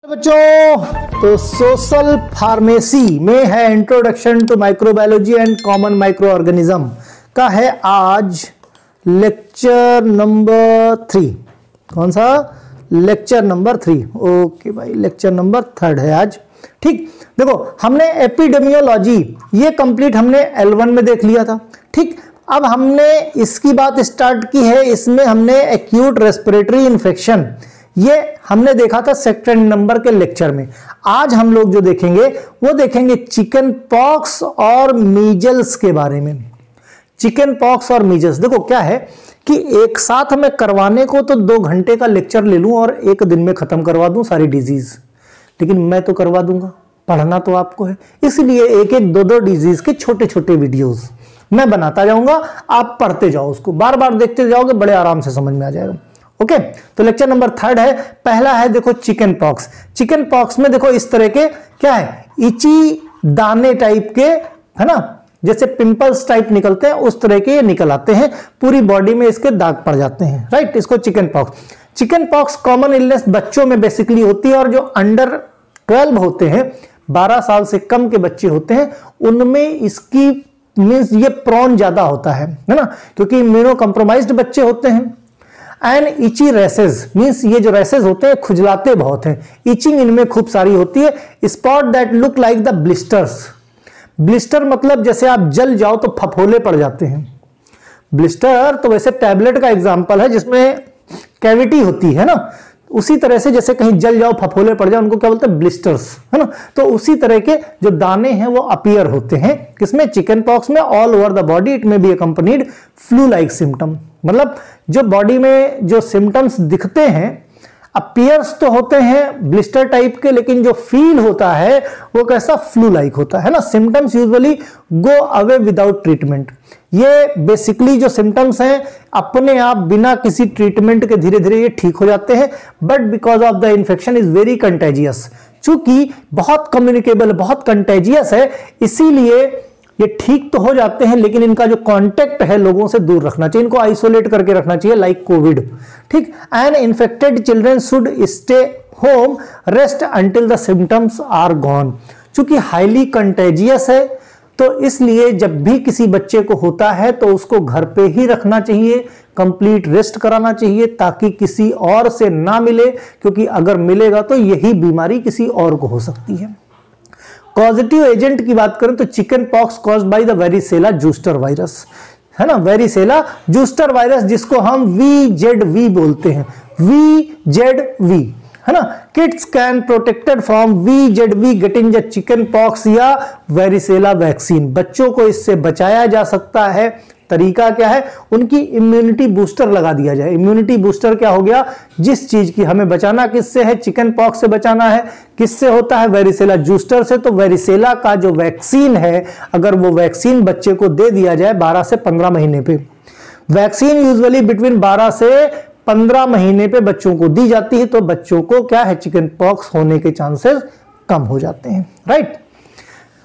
बच्चों, तो social pharmacy में है introduction to microbiology and common micro organism का है आज लेक्चर नंबर 3। कौन सा? Lecture number 3। ओके भाई, लेक्चर नंबर 3 है आज। ठीक, देखो हमने एपिडेमियोलॉजी ये कंप्लीट हमने L1 में देख लिया था। ठीक, अब हमने इसकी बात स्टार्ट की है। इसमें हमने एक्यूट रेस्पिरेटरी इन्फेक्शन ये हमने देखा था सेकंड नंबर के लेक्चर में। आज हम लोग जो देखेंगे वो देखेंगे चिकन पॉक्स और मीजल्स के बारे में। चिकन पॉक्स और मीजल्स, देखो क्या है कि एक साथ में करवाने को तो 2 घंटे का लेक्चर ले लूं और 1 दिन में खत्म करवा दूं सारी डिजीज, लेकिन मैं तो करवा दूंगा, पढ़ना तो आपको है। इसलिए 1-1, 2-2 डिजीज के छोटे छोटे वीडियोस मैं बनाता जाऊंगा, आप पढ़ते जाओ, उसको बार बार देखते जाओगे, बड़े आराम से समझ में आ जाएगा। ओके, तो लेक्चर नंबर 3 है। पहला है देखो चिकन पॉक्स। चिकन पॉक्स में देखो इस तरह के क्या है, इची दाने टाइप के, है ना, जैसे पिंपल्स टाइप निकलते हैं उस तरह के ये निकल आते हैं, पूरी बॉडी में इसके दाग पड़ जाते हैं। राइट, इसको chicken pox. Chicken pox common illness बच्चों में बेसिकली होती है, और जो अंडर 12 होते हैं, 12 साल से कम के बच्चे होते हैं, उनमें इसकी मीन्स ये प्रॉन ज्यादा होता है ना, क्योंकि इम्यूनो कंप्रोमाइज्ड बच्चे होते हैं। एंड इची रेसेस मीन्स ये जो रेसेस होते हैं खुजलाते बहुत हैं, इचिंग इनमें खूब सारी होती है। Spot that look like the blisters. Blister मतलब जैसे आप जल जाओ तो फफोले पड़ जाते हैं। ब्लिस्टर तो वैसे टैबलेट का एग्जांपल है जिसमें कैविटी होती है ना, उसी तरह से जैसे कहीं जल जाओ फफोले पड़ जाओ, उनको क्या बोलते हैं? ब्लिस्टर्स, है ना। तो उसी तरह के जो दाने हैं वो अपीयर होते हैं किसमें? चिकन पॉक्स में। All over the body it may be accompanied flu like symptom, मतलब जो बॉडी में जो सिम्टम्स दिखते हैं, अपीयर्स तो होते हैं ब्लिस्टर टाइप के, लेकिन जो फील होता है वो कैसा? फ्लू लाइक होता है ना। Symptoms usually go away without treatment. ये बेसिकली जो सिम्टम्स हैं अपने आप बिना किसी ट्रीटमेंट के धीरे धीरे ये ठीक हो जाते हैं, but because of the infection is very contagious. चूंकि बहुत कम्युनिकेबल, बहुत कंटेजियस है, इसीलिए ये ठीक तो हो जाते हैं, लेकिन इनका जो कांटेक्ट है लोगों से दूर रखना चाहिए, इनको आइसोलेट करके रखना चाहिए लाइक कोविड। ठीक, and infected children should stay home rest until the symptoms are gone. चूंकि हाईली कंटेजियस है तो इसलिए जब भी किसी बच्चे को होता है तो उसको घर पे ही रखना चाहिए, कंप्लीट रेस्ट कराना चाहिए ताकि किसी और से ना मिले, क्योंकि अगर मिलेगा तो यही बीमारी किसी और को हो सकती है। पॉजिटिव एजेंट की बात करें तो chicken pox caused by the varicella zoster virus, है ना, वेरिसेला जूस्टर वायरस, जिसको हम VZV बोलते हैं, VZV, है ना। Kids can protected from VZV getting the chicken pox या वेरिसेला वैक्सीन। बच्चों को इससे बचाया जा सकता है। तरीका क्या है? उनकी इम्यूनिटी बूस्टर लगा दिया जाए। इम्यूनिटी बूस्टर क्या हो गया? जिस चीज की हमें बचाना किससे है? चिकन पॉक्स से बचाना है। किससे होता है? वेरिसेला जूस्टर से। तो वेरिसेला का जो वैक्सीन है, अगर वो वैक्सीन बच्चे को दे दिया जाए 12 से 15 महीने पे, वैक्सीन यूजुअली बिटवीन 12 से 15 महीने पे बच्चों को दी जाती है, तो बच्चों को क्या है? चिकन पॉक्स होने के चांसेस कम हो जाते हैं। राइट,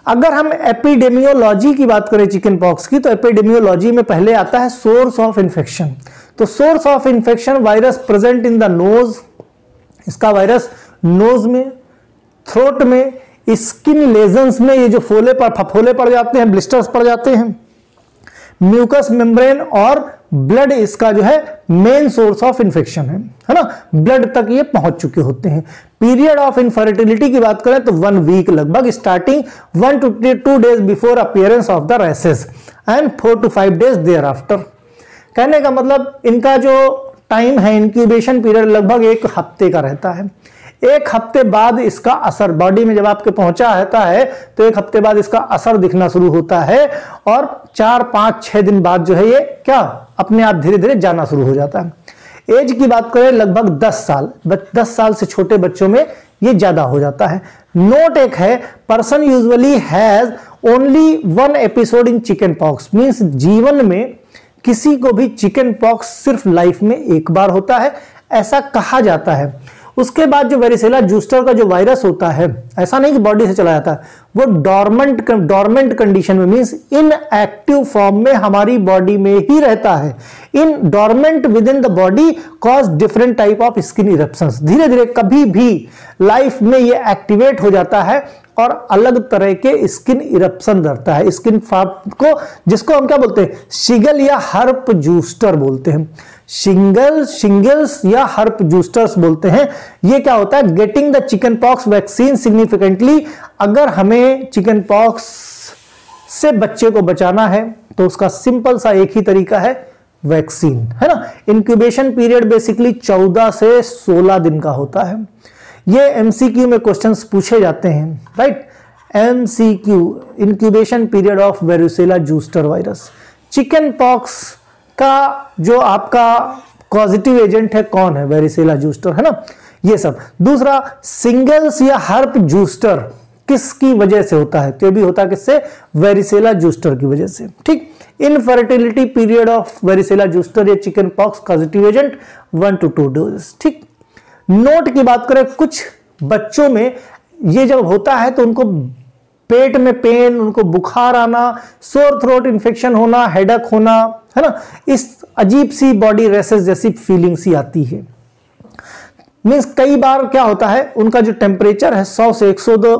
अगर हम एपिडेमियोलॉजी की बात करें चिकन पॉक्स की, तो एपिडेमियोलॉजी में पहले आता है सोर्स ऑफ इन्फेक्शन। तो source of infection, virus present in the nose, इसका वायरस नोज में, थ्रोट में, स्किन लेजन्स में, ये जो फफोले पड़ जाते हैं, ब्लिस्टर्स पड़ जाते हैं, म्यूकस मेम्ब्रेन और ब्लड इसका जो है मेन सोर्स ऑफ इन्फेक्शन है ना। ब्लड तक ये पहुंच चुके होते हैं। पीरियड ऑफ इनफर्टिलिटी की बात करें तो 1 वीक लगभग, starting 1 to 2 days before appearance of the rashes and 4 to 5 days thereafter. कहने का मतलब इनका जो टाइम है, इंक्यूबेशन पीरियड लगभग 1 हफ्ते का रहता है। 1 हफ्ते बाद इसका असर बॉडी में जब आपके पहुंचा रहता है तो 1 हफ्ते बाद इसका असर दिखना शुरू होता है, और 4, 5, 6 दिन बाद जो है ये क्या अपने आप धीरे धीरे जाना शुरू हो जाता है। एज की बात करें लगभग 10 साल, 10 साल से छोटे बच्चों में ये ज्यादा हो जाता है। नोट एक है, person usually has only 1 episode in chicken pox, means जीवन में किसी को भी चिकन पॉक्स सिर्फ लाइफ में 1 बार होता है, ऐसा कहा जाता है। उसके बाद जो वेरिसेला जूस्टर का जो वायरस होता है, ऐसा नहीं कि बॉडी से चला जाता है, वो डॉर्मेंट कंडीशन में, मींस इनएक्टिव फॉर्म में हमारी बॉडी में ही रहता है। In dormant within the body cause different type of skin eruptions. धीरे धीरे कभी भी लाइफ में ये एक्टिवेट हो जाता है और अलग तरह के स्किन इरप्शन करता है। स्किन को, जिसको हम क्या बोलते हैं, शिगल या हर्प जूस्टर बोलते हैं। शिंगल्स या हर्प जूस्टर्स बोलते हैं। ये क्या होता है, getting the chicken pox vaccine significantly. अगर हमें चिकन पॉक्स से बच्चे को बचाना है तो उसका सिंपल सा एक ही तरीका है, वैक्सीन, है ना। इंक्यूबेशन पीरियड बेसिकली 14 से 16 दिन का होता है। ये एमसीक्यू में क्वेश्चंस पूछे जाते हैं, right. MCQ, incubation period of varicella zoster virus. Chicken pox का जो आपका पॉजिटिव एजेंट है कौन है, वेरिसेला जूस्टर, है ना, ये सब। दूसरा, सिंगल्स या हर्प जूस्टर किसकी वजह से होता है, तो ये भी होता है किससे, वेरिसेला जूस्टर की वजह से, ठीक। Infertility period of varicella zoster या chicken pox positive agent 1 to 2 dose, ठीक। नोट की बात करें, कुछ बच्चों में ये जब होता है तो उनको पेट में पेन, उनको बुखार आना, सोर थ्रोट इन्फेक्शन होना, हेडक होना, है ना, इस अजीब सी बॉडी रेसेस जैसी फीलिंग सी आती है। मींस कई बार क्या होता है, उनका जो टेम्परेचर है 100 से 102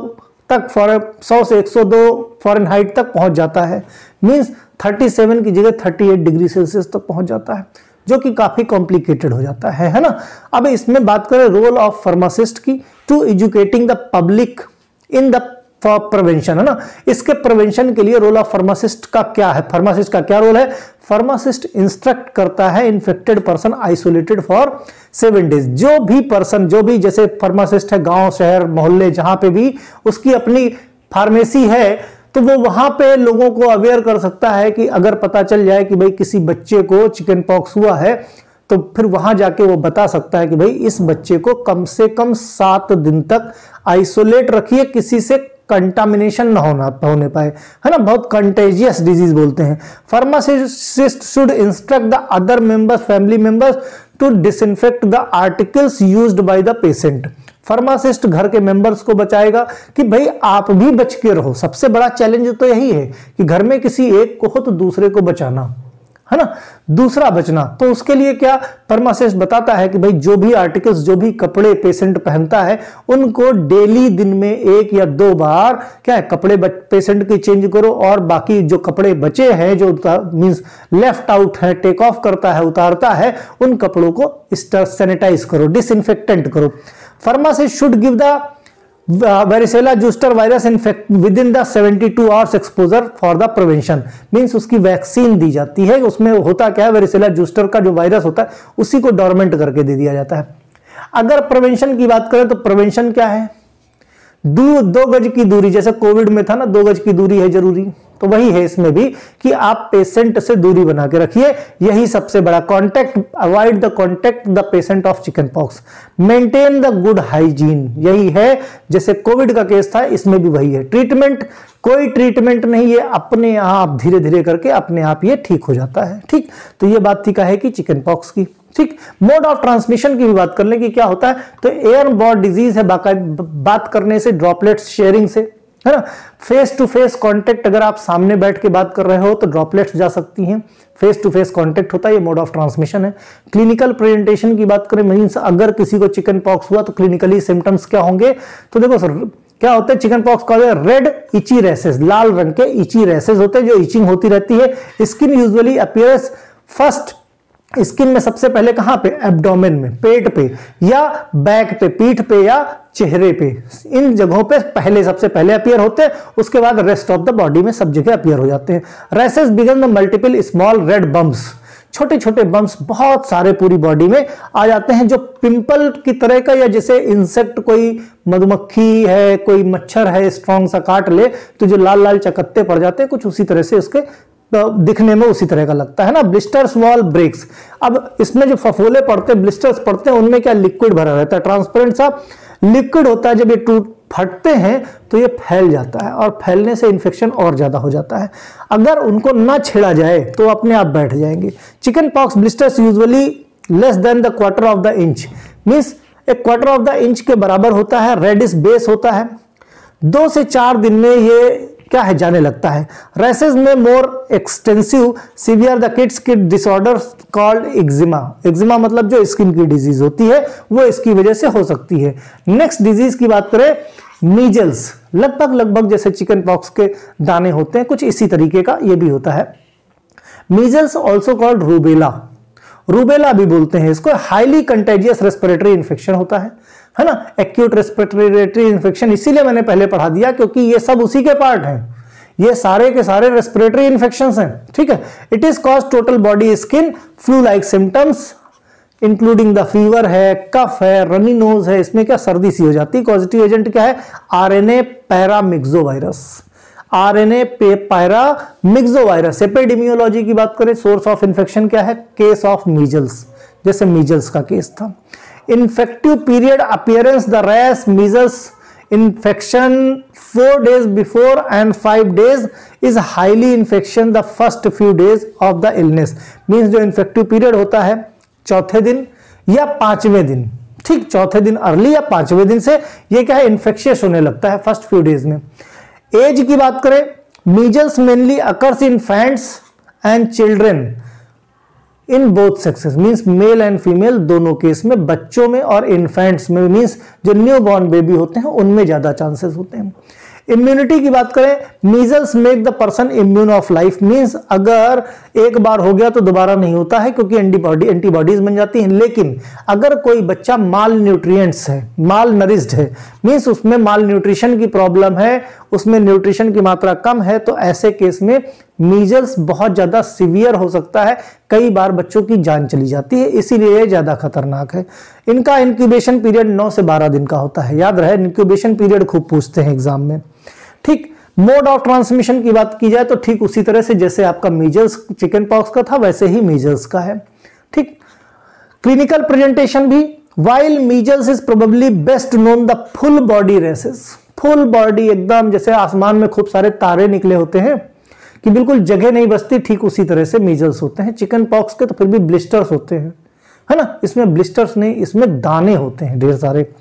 तक 100 से 102 फ़ारेनहाइट तक पहुंच जाता है। मींस 37 की जगह 38 डिग्री सेल्सियस तक पहुंच जाता है, जो कि काफी कॉम्प्लिकेटेड हो जाता है ना। अब इसमें बात करें रोल ऑफ फार्मासिस्ट की, to educating the public in the for prevention, है ना। इसके प्रिवेंशन के लिए रोल ऑफ फार्मासिस्ट का क्या है, फार्मासिस्ट का क्या रोल है। फार्मासिस्ट इंस्ट्रक्ट करता है infected person isolated for 7 days. जो भी पर्सन, जो भी जैसे फार्मासिस्ट है, गांव शहर मोहल्ले जहां पे भी उसकी अपनी फार्मेसी है, तो वो वहां पे लोगों को अवेयर कर सकता है कि अगर पता चल जाए कि भाई किसी बच्चे को चिकन पॉक्स हुआ है, तो फिर वहां जाके वो बता सकता है कि भाई इस बच्चे को कम से कम 7 दिन तक आइसोलेट रखिए, किसी से कंटामिनेशन ना होने पाए, है ना। बहुत कंटेजियस डिजीज बोलते हैं। Pharmacist should instruct the other members, family members to disinfect the articles used by the patient. Pharmacist घर के मेंबर्स को बचाएगा कि भाई आप भी बच के रहो। सबसे बड़ा चैलेंज तो यही है कि घर में किसी एक को हो तो दूसरे को बचाना, है ना, दूसरा बचना। तो उसके लिए क्या फार्मासिस्ट बताता है कि भाई जो भी आर्टिकल्स, जो भी कपड़े पेशेंट पहनता है, उनको डेली दिन में 1 या 2 बार क्या है कपड़े पेशेंट के चेंज करो, और बाकी जो कपड़े बचे हैं, जो मींस लेफ्ट आउट है, टेक ऑफ करता है, उतारता है, उन कपड़ों को सैनिटाइज करो, डिसइंफेक्टेंट करो। Pharmacist should give the varicella zoster virus infect with in the 72 hours exposure for the prevention. Means उसकी वैक्सीन दी जाती है। उसमें होता क्या है, वेरिसेला जूस्टर का जो वायरस होता है उसी को डोरमेंट करके दे दिया जाता है। अगर प्रिवेंशन की बात करें तो प्रिवेंशन क्या है, 2 गज की दूरी, जैसे कोविड में था ना 2 गज की दूरी है जरूरी, तो वही है इसमें भी कि आप पेशेंट से दूरी बना के रखिए। यही सबसे बड़ा contact, avoid the contact the patient of chicken pox, maintain the good hygiene, यही है। जैसे कोविड का केस था, इसमें भी वही है। ट्रीटमेंट, कोई ट्रीटमेंट नहीं, ये अपने आप धीरे धीरे करके अपने आप ये ठीक हो जाता है, ठीक। तो ये बात थी है कि चिकन पॉक्स की, ठीक। मोड ऑफ ट्रांसमिशन की भी बात कर लें कि क्या होता है, तो एयरबॉर्न डिजीज है, बात करने से, ड्रॉपलेट्स शेयरिंग से, है ना। फेस टू फेस कांटेक्ट, अगर आप सामने बैठ के बात कर रहे हो तो ड्रॉपलेट्स जा सकती हैं, फेस टू फेस कांटेक्ट होता है, ये मोड ऑफ ट्रांसमिशन है। क्लिनिकल प्रेजेंटेशन की बात करें, मींस अगर किसी को चिकन पॉक्स हुआ तो क्लिनिकली सिम्टम्स क्या होंगे, तो देखो सर क्या होता है, चिकन पॉक्स का रेड इची रेसेस, लाल रंग के इची रेसेस होते हैं जो इचिंग होती रहती है। Skin usually appears first, skin में सबसे पहले कहां पे, एब्डोमेन में, पेट पे या बैक पे, पीठ पे या चेहरे पे, इन जगहों पे पहले सबसे पहले अपीयर होते हैं। उसके बाद रेस्ट ऑफ द बॉडी में सब जगह अपीयर हो जाते हैं। Rashes begin the multiple small red bumps, छोटे छोटे बम्स बहुत सारे पूरी बॉडी में आ जाते हैं, जो पिंपल की तरह का, या जैसे इंसेक्ट, कोई मधुमक्खी है, कोई मच्छर है, स्ट्रॉन्ग सा काट ले तो जो लाल लाल चकत्ते पड़ जाते हैं, कुछ उसी तरह से उसके दिखने में उसी तरह का लगता है ना। ब्लिस्टर्स वॉल ब्रेक्स, अब इसमें जो फफोले पड़ते हैं, ब्लिस्टर्स पड़ते हैं, उनमें क्या लिक्विड भरा रहता है, ट्रांसपेरेंट सा लिक्विड होता है। जब ये टूट फटते हैं तो ये फैल जाता है, और फैलने से इन्फेक्शन और ज्यादा हो जाता है। अगर उनको ना छेड़ा जाए तो अपने आप बैठ जाएंगे। Chicken pox blisters usually less than the quarter of the inch, means 1/4 of the inch के बराबर होता है। रेडिश बेस होता है, 2 से 4 दिन में ये क्या है जाने लगता है। रैसेस में more extensive severe the kids kid disorder called eczema. Eczema मतलब जो स्किन की डिजीज होती है वो इसकी वजह से हो सकती है। नेक्स्ट डिजीज की बात करें, मीजल्स, लगभग जैसे चिकन पॉक्स के दाने होते हैं, कुछ इसी तरीके का ये भी होता है। Measles also called rubella, rubella भी बोलते हैं इसको। हाईली कंटेजियस रेस्पिरेटरी इन्फेक्शन होता है ना, एक्यूट रेस्पिरेटरी इन्फेक्शन। इसीलिए मैंने पहले पढ़ा दिया क्योंकि ये सब उसी के पार्ट हैं, ये सारे के सारे रेस्पिरेटरी इन्फेक्शंस हैं, ठीक है। It is cause total body skin flu like symptoms including the fever है, कफ है, रनी नोज है, इसमें क्या सर्दी सी हो जाती है। पॉजिटिव एजेंट क्या है, आरएनए पैरामिक्सोवायरस, आरएनए पैरामिक्सोवायरस। एपिडेमियोलॉजी की बात करें, सोर्स ऑफ इन्फेक्शन क्या है, केस ऑफ मीजल्स, जैसे मीजल्स का केस था। Infective period appearance the rash measles infection 4 days before and 5 days is highly infection the first few days of the illness। Means जो infective period होता है चौथे दिन या 5वें दिन, ठीक, चौथे दिन अर्ली या 5वें दिन से ये क्या है इन्फेक्शियस होने लगता है फर्स्ट फ्यू डेज में। एज की बात करें, measles mainly occurs in infants and children in both sexes, means male and female दोनों केस में, बच्चों में और इन्फेंट्स में, मीन्स जो न्यू बॉर्न बेबी होते हैं उनमें ज्यादा चांसेस होते हैं। इम्यूनिटी की बात करें, measles make the person immune of life, means अगर एक बार हो गया तो दोबारा नहीं होता है क्योंकि एंटीबॉडीज बन जाती हैं। लेकिन अगर कोई बच्चा माल न्यूट्रिएंट्स है, माल नरिश्ड है, मीन्स उसमें माल न्यूट्रिशन की प्रॉब्लम है, उसमें न्यूट्रिशन की मात्रा कम है, तो ऐसे केस में मीजल्स बहुत ज्यादा सीवियर हो सकता है, कई बार बच्चों की जान चली जाती है, इसीलिए ज्यादा खतरनाक है। इनका इंक्यूबेशन पीरियड 9 से 12 दिन का होता है, याद रहे, इंक्यूबेशन पीरियड खूब पूछते हैं एग्जाम में, ठीक। मोड ऑफ ट्रांसमिशन की बात की जाए तो ठीक उसी तरह से जैसे आपका मीजल्स चिकन पॉक्स का था वैसे ही मीजल्स का है, ठीक। क्लिनिकल प्रेजेंटेशन भी, while measles is probably best known the full body rashes, full body एकदम जैसे आसमान में खूब सारे तारे निकले होते हैं कि बिल्कुल जगह नहीं बचती, ठीक उसी तरह से मीजल्स होते हैं। चिकन पॉक्स के तो फिर भी ब्लिस्टर्स होते हैं, है ना, इसमें ब्लिस्टर्स नहीं, इसमें दाने होते हैं ढेर सारे।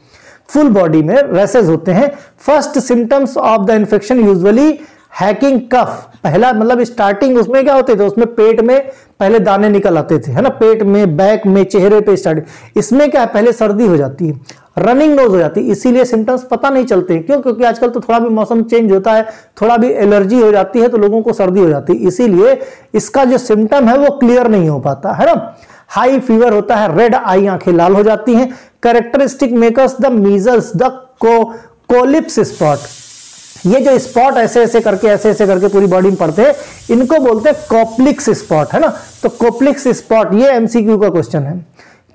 फुल बॉडी में रेसेस होते हैं। First symptoms of the infection usually hacking cough, पहला मतलब स्टार्टिंग उसमें क्या होते थे, उसमें पेट में पहले दाने निकल आते थे, है ना, पेट में, बैक में, चेहरे पे स्टार्टिंग। इसमें क्या है, पहले सर्दी हो जाती है, रनिंग नोज हो जाती है, इसीलिए सिम्टम्स पता नहीं चलते हैं। क्यों? क्योंकि आजकल तो थोड़ा भी मौसम चेंज होता है, थोड़ा भी एलर्जी हो जाती है तो लोगों को सर्दी हो जाती है, इसीलिए इसका जो सिम्टम है वो क्लियर नहीं हो पाता, है ना। हाई फीवर होता है, रेड आई, आंखें लाल हो जाती हैं। Characteristic makers the measles the Koplik's spot, ये जो स्पॉट ऐसे ऐसे करके पूरी बॉडी में पड़ते हैं, इनको बोलते हैं कोप्लिक्स स्पॉट, है ना। तो कोप्लिक्स स्पॉट ये एमसीक्यू का क्वेश्चन है।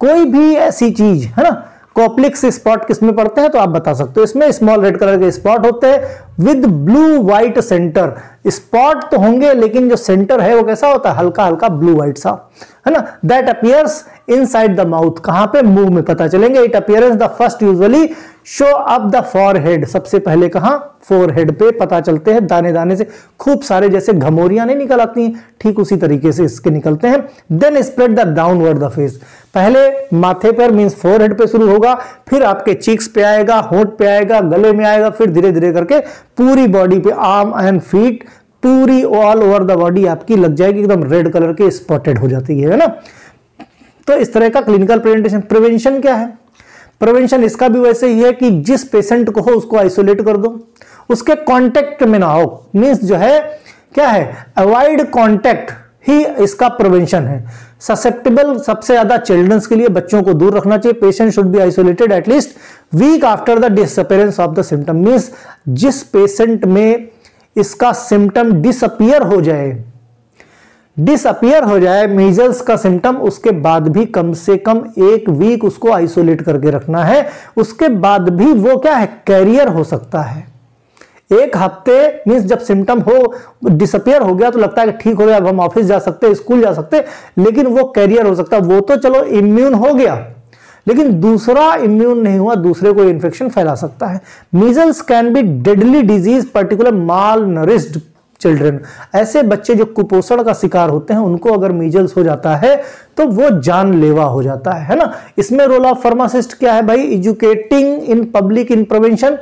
कोई भी ऐसी चीज, है ना, कोप्लिक्स स्पॉट किसमें पड़ते हैं तो आप बता सकते हो। इसमें स्मॉल रेड कलर के स्पॉट होते हैं with blue white centre. Spot तो होंगे लेकिन जो सेंटर है वो कैसा होता है, हल्का हल्का ब्लू व्हाइट सा, है ना। That appears inside the mouth, कहां पे, मुंह में पता चलेंगे। It appearance the first usually show up the forehead, सबसे पहले कहां, फोरहेड पे पता चलते हैं, दाने दाने से खूब सारे, जैसे घमोरियां नहीं निकल आती हैं, ठीक उसी तरीके से इसके निकलते हैं। Then spread the downward the face, पहले माथे पर मींस फोरहेड पे शुरू होगा, फिर आपके चीक्स पे आएगा, होंठ पे आएगा, गले में आएगा, फिर धीरे धीरे करके पूरी बॉडी पे, आर्म एंड फीट, पूरी ऑल ओवर द बॉडी आपकी लग जाएगी, एकदम रेड कलर के स्पॉटेड हो जाती है ना। तो इस तरह का क्लिनिकल प्रेजेंटेशन। प्रिवेंशन क्या है, प्रिवेंशन इसका भी वैसे ही है कि जिस पेशेंट को हो उसको आइसोलेट कर दो, उसके कांटेक्ट में ना हो, मींस जो है क्या है, अवॉइड कांटेक्ट ही इसका प्रिवेंशन है। ससेप्टेबल सबसे ज्यादा चिल्ड्रंस के लिए, बच्चों को दूर रखना चाहिए। Patient should be isolated at least week after the disappearance of the symptom, means जिस पेशेंट में इसका सिम्टम डिसअपीयर हो जाए मीजल्स का सिम्टम, उसके बाद भी कम से कम 1 वीक उसको आइसोलेट करके रखना है। उसके बाद भी वो क्या है, कैरियर हो सकता है। 1 हफ्ते मींस जब सिम्टम हो, डिसअपीयर हो गया तो लगता है कि ठीक हो गया, अब हम ऑफिस जा सकते हैं, स्कूल जा सकते हैं, लेकिन वो कैरियर हो सकता है। वो तो चलो इम्यून हो गया, लेकिन दूसरा इम्यून नहीं हुआ, दूसरे को इन्फेक्शन फैला सकता है। Measles can be deadly disease particular mall nourished children, ऐसे बच्चे जो कुपोषण का शिकार होते हैं उनको अगर मीजल्स हो जाता है तो वो जानलेवा हो जाता है ना। इसमें रोल ऑफ फार्मासिस्ट क्या है भाई, educating in public in prevention,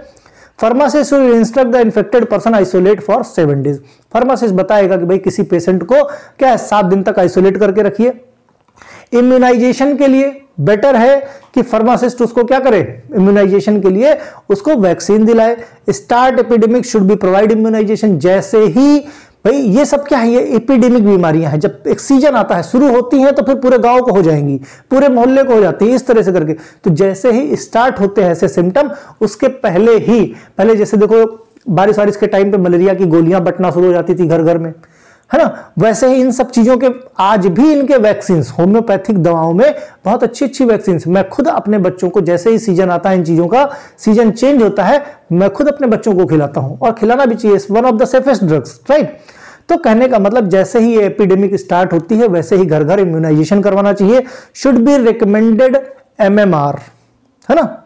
pharmacist will instruct the infected person isolate for 7 days। Pharmacist बताएगा कि भाई किसी पेशेंट को क्या है 7 दिन तक आइसोलेट करके रखिए। इम्यूनाइजेशन के लिए बेटर है कि फार्मासिस्ट उसको क्या करे, इम्यूनाइजेशन के लिए उसको वैक्सीन दिलाए। Start epidemic should be provide immunization. जैसे ही भाई ये सब क्या है, ये एपिडेमिक बीमारियां हैं, जब एक सीजन आता है शुरू होती हैं तो फिर पूरे गांव को हो जाएंगी, पूरे मोहल्ले को हो जाती है, इस तरह से करके। तो जैसे ही स्टार्ट होते हैं ऐसे सिम्टम, उसके पहले जैसे देखो बारिश के टाइम पे मलेरिया की गोलियां बंटना शुरू हो जाती थी घर घर में, है ना, वैसे ही इन सब चीजों के आज भी इनके वैक्सीन, होम्योपैथिक दवाओं में बहुत अच्छी अच्छी वैक्सीन। मैं खुद अपने बच्चों को जैसे ही सीजन आता है, इन चीजों का सीजन चेंज होता है, मैं खुद अपने बच्चों को खिलाता हूं और खिलाना भी चाहिए। One of the safest drugs, right. तो कहने का मतलब जैसे ही ये एपिडेमिक स्टार्ट होती है वैसे ही घर घर इम्यूनाइजेशन करवाना चाहिए। शुड बी रिकमेंडेड MMR, है ना।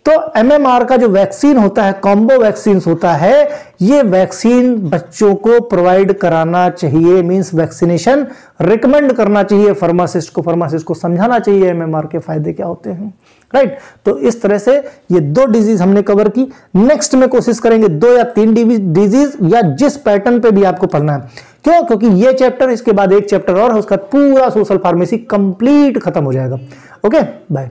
तो MMR का जो वैक्सीन होता है, कॉम्बो वैक्सीन होता है, ये वैक्सीन बच्चों को प्रोवाइड कराना चाहिए, मींस वैक्सीनेशन रिकमेंड करना चाहिए फार्मासिस्ट को समझाना चाहिए MMR के फायदे क्या होते हैं, राइट। तो इस तरह से ये 2 डिजीज हमने कवर की। नेक्स्ट में कोशिश करेंगे 2 या 3 डिजीज, या जिस पैटर्न पे भी आपको पढ़ना है। क्यों? क्योंकि ये चैप्टर, इसके बाद एक चैप्टर और है, उसका पूरा सोशल फार्मेसी कंप्लीट खत्म हो जाएगा। Okay, bye.